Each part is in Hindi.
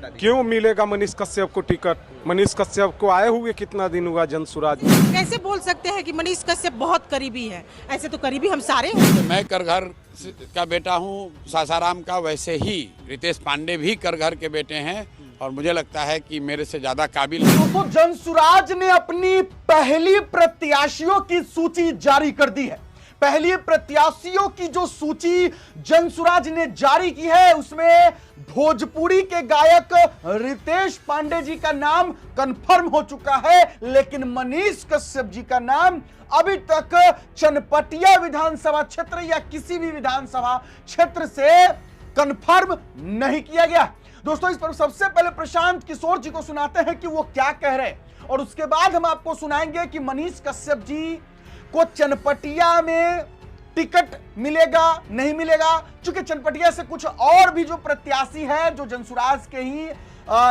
बता दीजिए। क्यों मिलेगा मनीष कश्यप को टिकट? मनीष कश्यप को आए हुए कितना दिन हुआ जनसुराज में? कैसे बोल सकते हैं कि मनीष कश्यप बहुत करीबी है? ऐसे तो करीबी हम सारे हैं। मैं करघर का बेटा हूं सासाराम का, वैसे ही रितेश पांडे भी करघर के बेटे हैं और मुझे लगता है कि मेरे से ज्यादा काबिल है। दोस्तों, जनसुराज ने अपनी पहली प्रत्याशियों की सूची जारी कर दी है। पहली प्रत्याशियों की जो सूची जनसुराज ने जारी की है उसमें भोजपुरी के गायक रितेश पांडे जी का नाम कंफर्म हो चुका है, लेकिन मनीष कश्यप जी का नाम अभी तक चनपटिया विधानसभा क्षेत्र या किसी भी विधानसभा क्षेत्र से कंफर्म नहीं किया गया। दोस्तों, इस पर सबसे पहले प्रशांत किशोर जी को सुनाते हैं कि वो क्या कह रहे हैं और उसके बाद हम आपको सुनाएंगे कि मनीष कश्यप जी को चनपटिया में टिकट मिलेगा नहीं मिलेगा। चूंकि चनपटिया से कुछ और भी जो प्रत्याशी है जो जनसुराज के ही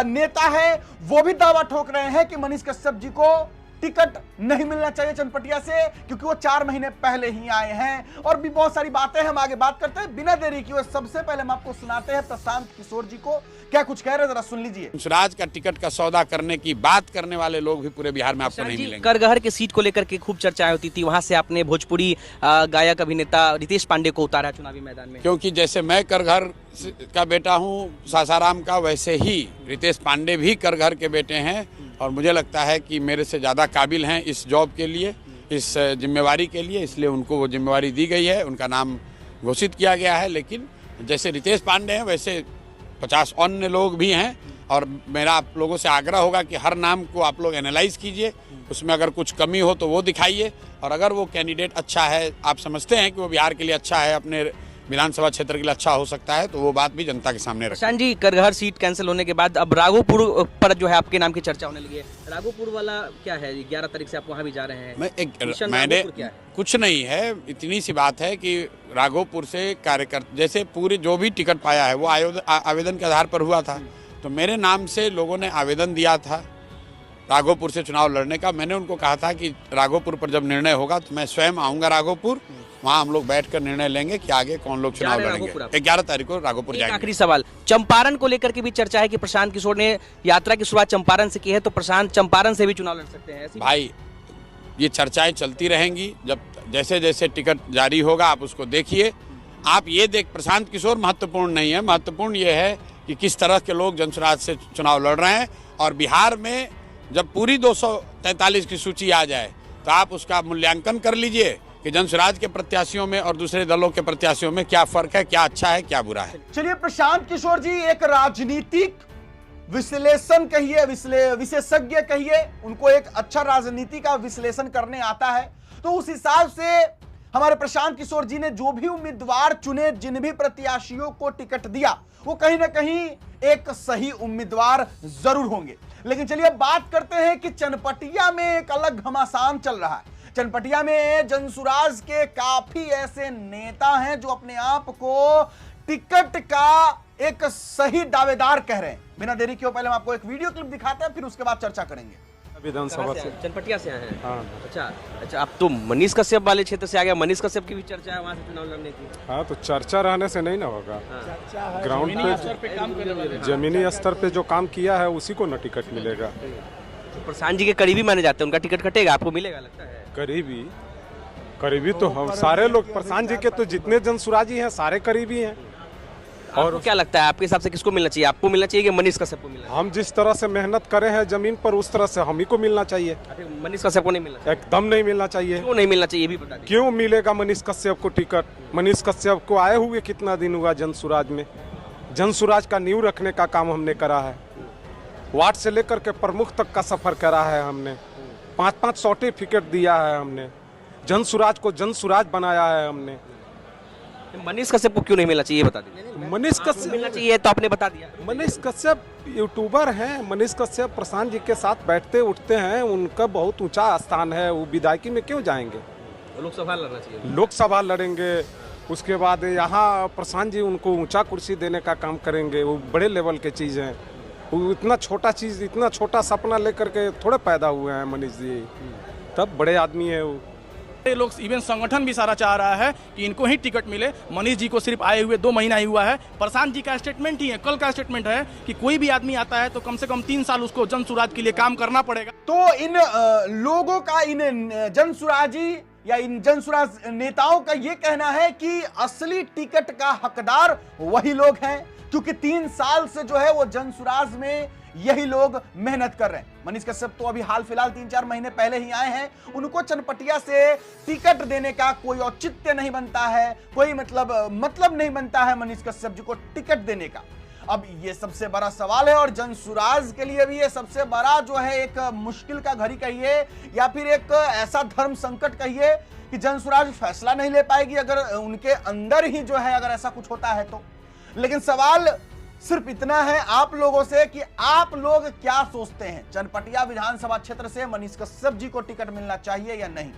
नेता है वो भी दावा ठोक रहे हैं कि मनीष कश्यप जी को टिकट नहीं मिलना चाहिए चनपटिया से, क्योंकि वो 4 महीने पहले ही आए हैं। और भी बहुत सारी बातें हम आगे बात करते हैं बिना देरी किए। सबसे पहले हम आपको सुनाते हैं प्रशांत किशोर जी को क्या कुछ कह रहे हैं, जरा सुन लीजिए। जनसुराज का टिकट का सौदा करने की बात करने वाले लोग भी पूरे बिहार में आपको नहीं मिलेंगे। करगहर की सीट को लेकर के खूब चर्चाएं होती थी, वहां से आपने भोजपुरी गायक अभिनेता रितेश पांडे को उतारा चुनावी मैदान में। क्योंकि जैसे मैं करघर का बेटा हूं सासाराम का, वैसे ही रितेश पांडे भी करघर के बेटे हैं और मुझे लगता है कि मेरे से ज़्यादा काबिल हैं इस जॉब के लिए, इस जिम्मेवारी के लिए, इसलिए उनको वो जिम्मेवारी दी गई है, उनका नाम घोषित किया गया है। लेकिन जैसे रितेश पांडे हैं वैसे 50 अन्य लोग भी हैं और मेरा आप लोगों से आग्रह होगा कि हर नाम को आप लोग एनालाइज कीजिए, उसमें अगर कुछ कमी हो तो वो दिखाइए और अगर वो कैंडिडेट अच्छा है, आप समझते हैं कि वो बिहार के लिए अच्छा है, अपने विधानसभा क्षेत्र के लिए अच्छा हो सकता है, तो वो बात भी जनता के सामने रखें। प्रशांत जी, करगहर सीट कैंसिल होने के बाद अब राघोपुर पर जो है आपके नाम की चर्चा होने लगी है। राघोपुर वाला क्या है? 11 तारीख से आप वहां भी जा रहे हैं। मैंने कुछ नहीं है, इतनी सी बात है कि राघोपुर से कार्यकर्ता जैसे पूरे जो भी टिकट पाया है वो आवेदन के आधार पर हुआ था, तो मेरे नाम से लोगों ने आवेदन दिया था राघोपुर से चुनाव लड़ने का। मैंने उनको कहा था कि राघोपुर पर जब निर्णय होगा तो मैं स्वयं आऊँगा राघोपुर, वहाँ हम लोग बैठकर निर्णय लेंगे कि आगे कौन लोग चुनाव लड़ेंगे। 11 तारीख को राघोपुर जाएंगे। आखिरी सवाल, चंपारण को लेकर के भी चर्चा है कि प्रशांत किशोर ने यात्रा की शुरुआत चंपारण से की है, तो प्रशांत चंपारण से भी चुनाव लड़ सकते हैं। भाई, ये चर्चाएं चलती रहेंगी, जब जैसे जैसे टिकट जारी होगा आप उसको देखिए। आप ये प्रशांत किशोर महत्वपूर्ण नहीं है, महत्वपूर्ण ये है कि किस तरह के लोग जनसुराज से चुनाव लड़ रहे हैं। और बिहार में जब पूरी 243 की सूची आ जाए तो आप उसका मूल्यांकन कर लीजिए कि जनसुराज के प्रत्याशियों में और दूसरे दलों के प्रत्याशियों में क्या फर्क है, क्या अच्छा है, क्या बुरा है। चलिए, प्रशांत किशोर जी एक राजनीतिक विश्लेषण कहिए, विशेषज्ञ कहिए, उनको एक अच्छा राजनीति का विश्लेषण करने आता है, तो उस हिसाब से हमारे प्रशांत किशोर जी ने जो भी उम्मीदवार चुने, जिन भी प्रत्याशियों को टिकट दिया, वो कहीं ना कहीं एक सही उम्मीदवार जरूर होंगे। लेकिन चलिए अब बात करते हैं कि चनपटिया में एक अलग घमासान चल रहा है। चनपटिया में जनसुराज के काफी ऐसे नेता हैं जो अपने आप को टिकट का एक सही दावेदार कह रहे हैं। बिना देरी किए पहले हम आपको एक वीडियो क्लिप दिखाते हैं, फिर उसके बाद चर्चा करेंगे। विधानसभा से चनपटिया से आए हैं। हाँ। अच्छा, अब तो मनीष कश्यप वाले क्षेत्र से आ गया। मनीष कश्यप की भी चर्चा है वहाँ से चुनाव लड़ने की। हाँ, तो चर्चा रहने से नहीं ना होगा। ग्राउंड पे जमीनी स्तर पे जो काम किया है उसी को न टिकट मिलेगा। तो प्रशांत जी के करीबी माने जाते हैं, उनका टिकट कटेगा, आपको मिलेगा लगता है? करीबी तो हम सारे लोग, प्रशांत जी के तो जितने जनसुराजी हैं सारे करीबी हैं। और क्या लगता है आपके हिसाब से किसको मिलना चाहिए? आपको मिलना चाहिए कि मनीष कश्यप को मिलना चाहिए? हम जिस तरह से मेहनत करे हैं जमीन पर उस तरह से हम ही को मिलना चाहिए। मनीष कश्यप को नहीं मिलना चाहिए? एकदम नहीं मिलना चाहिए। क्यों नहीं मिलना चाहिए, ये भी बता दीजिए। क्यों मिलेगा मनीष कश्यप को टिकट? मनीष कश्यप को आए हुए कितना दिन हुआ जनसुराज में? जनसुराज का नींव रखने का काम हमने करा है, वार्ड से लेकर के प्रमुख तक का सफर करा है हमने, 5-5 सर्टिफिकेट दिया है हमने, जनसुराज को जनसुराज बनाया है हमने। मनीष कश्यप को क्यों नहीं मिलना चाहिए, बता दीजिए। मनीष कश्यप मिलना चाहिए तो आपने बता दिया। मनीष कश्यप यूट्यूबर हैं। मनीष कश्यप प्रशांत जी के साथ बैठते उठते हैं, उनका बहुत ऊंचा स्थान है, वो विधायकी में क्यों जाएंगे? लोकसभा लड़ना चाहिए। लोकसभा लड़ेंगे, उसके बाद यहाँ प्रशांत जी उनको ऊंचा कुर्सी देने का काम करेंगे। वो बड़े लेवल के चीज़ हैं, वो इतना छोटा चीज़, इतना छोटा सपना लेकर के थोड़े पैदा हुए हैं मनीष जी, तब बड़े आदमी है वो। ये लोग इवन संगठन भी सारा चाह रहा है कि इनको ही टिकट मिले। मनीष जी को सिर्फ आए हुए 2 महीना ही हुआ है। प्रशांत जी का स्टेटमेंट ही है, कल का स्टेटमेंट है कि कोई भी आदमी आता है तो कम से कम 3 साल उसको जन सुराज के लिए काम करना पड़ेगा। तो इन लोगों का, इन जनसुराजी या इन जनसुराज नेताओं का ये कहना है कि असली टिकट का हकदार वही लोग हैं, क्योंकि 3 साल से जो है वो जनसुराज में यही लोग मेहनत कर रहे हैं। मनीष कश्यप तो अभी हाल फिलहाल 3-4 महीने पहले ही आए हैं। उनको चनपटिया से टिकट देने का कोई औचित्य नहीं बनता है, कोई मतलब नहीं बनता है मनीष कश्यप जी को टिकट देने का। अब ये सबसे बड़ा सवाल है और जनसुराज के लिए भी ये सबसे बड़ा जो है एक मुश्किल का घड़ी कहिए या फिर एक ऐसा धर्म संकट कहिए कि जनसुराज फैसला नहीं ले पाएगी अगर उनके अंदर ही जो है अगर ऐसा कुछ होता है तो। लेकिन सवाल सिर्फ इतना है आप लोगों से कि आप लोग क्या सोचते हैं, चनपटिया विधानसभा क्षेत्र से मनीष कश्यप जी को टिकट मिलना चाहिए या नहीं?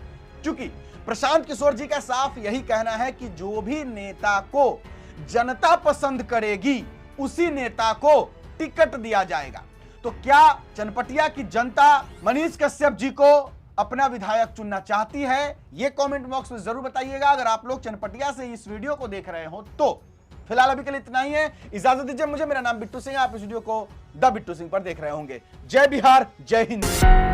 क्योंकि प्रशांत किशोर जी का साफ यही कहना है कि जो भी नेता को जनता पसंद करेगी उसी नेता को टिकट दिया जाएगा। तो क्या चनपटिया की जनता मनीष कश्यप जी को अपना विधायक चुनना चाहती है? ये कमेंट बॉक्स में जरूर बताइएगा अगर आप लोग चनपटिया से इस वीडियो को देख रहे हो तो। फिलहाल अभी के लिए इतना ही है, इजाजत दीजिए मुझे। मेरा नाम बिट्टू सिंह है, आप इस वीडियो को द बिट्टू सिंह पर देख रहे होंगे। जय बिहार, जय हिंद।